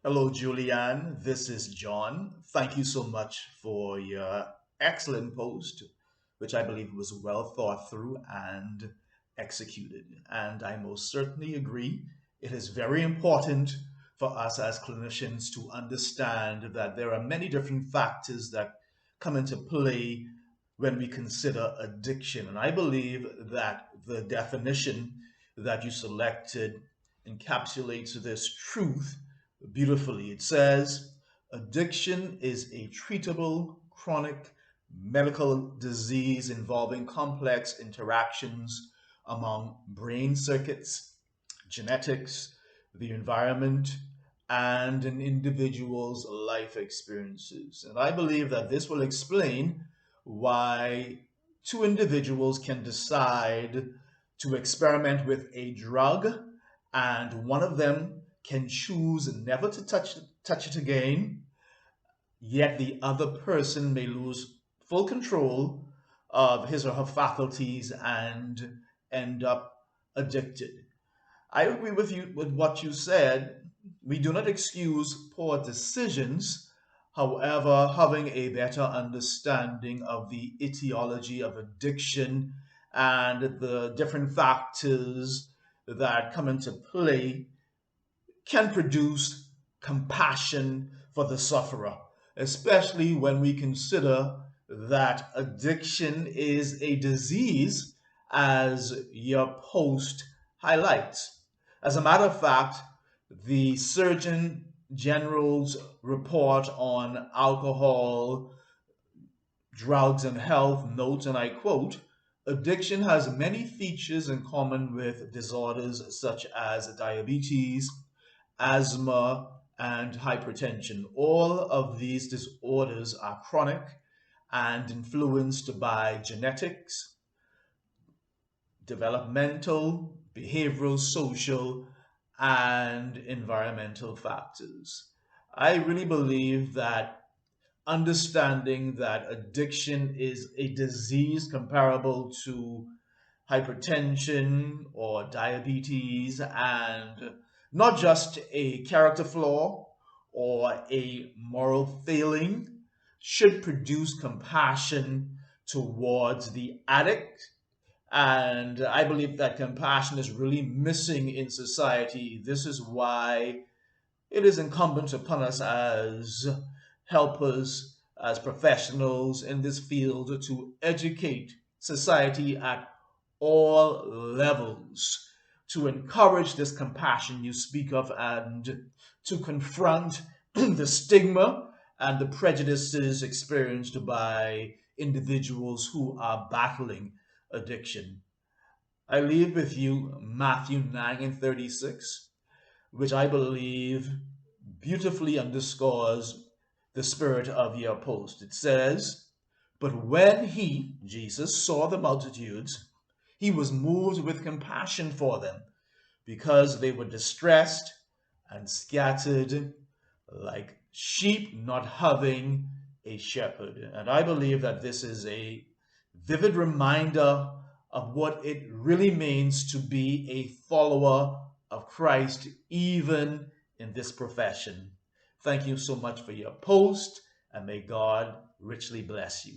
Hello, Julianne. This is John. Thank you so much for your excellent post, which I believe was well thought through and executed. And I most certainly agree. It is very important for us as clinicians to understand that there are many different factors that come into play when we consider addiction. And I believe that the definition that you selected encapsulates this truth beautifully. It says, addiction is a treatable chronic medical disease involving complex interactions among brain circuits, genetics, the environment, and an individual's life experiences. And I believe that this will explain why two individuals can decide to experiment with a drug, and one of them can choose never to touch it again, yet the other person may lose full control of his or her faculties and end up addicted. I agree with you with what you said. We do not excuse poor decisions. However, having a better understanding of the etiology of addiction and the different factors that come into play can produce compassion for the sufferer, especially when we consider that addiction is a disease, as your post highlights. As a matter of fact, the Surgeon General's report on alcohol, drugs, and health notes, and I quote, addiction has many features in common with disorders such as diabetes, asthma, and hypertension. All of these disorders are chronic and influenced by genetics, developmental, behavioral, social, and environmental factors. I really believe that understanding that addiction is a disease comparable to hypertension or diabetes, and not just a character flaw or a moral failing, should produce compassion towards the addict. And I believe that compassion is really missing in society. This is why it is incumbent upon us as helpers, as professionals in this field, to educate society at all levels, to encourage this compassion you speak of, and to confront the stigma and the prejudices experienced by individuals who are battling addiction. I leave with you Matthew 9 and 36, which I believe beautifully underscores the spirit of your post. It says, but when he, Jesus, saw the multitudes, he was moved with compassion for them because they were distressed and scattered like sheep not having a shepherd. And I believe that this is a vivid reminder of what it really means to be a follower of Christ, even in this profession. Thank you so much for your post, and may God richly bless you.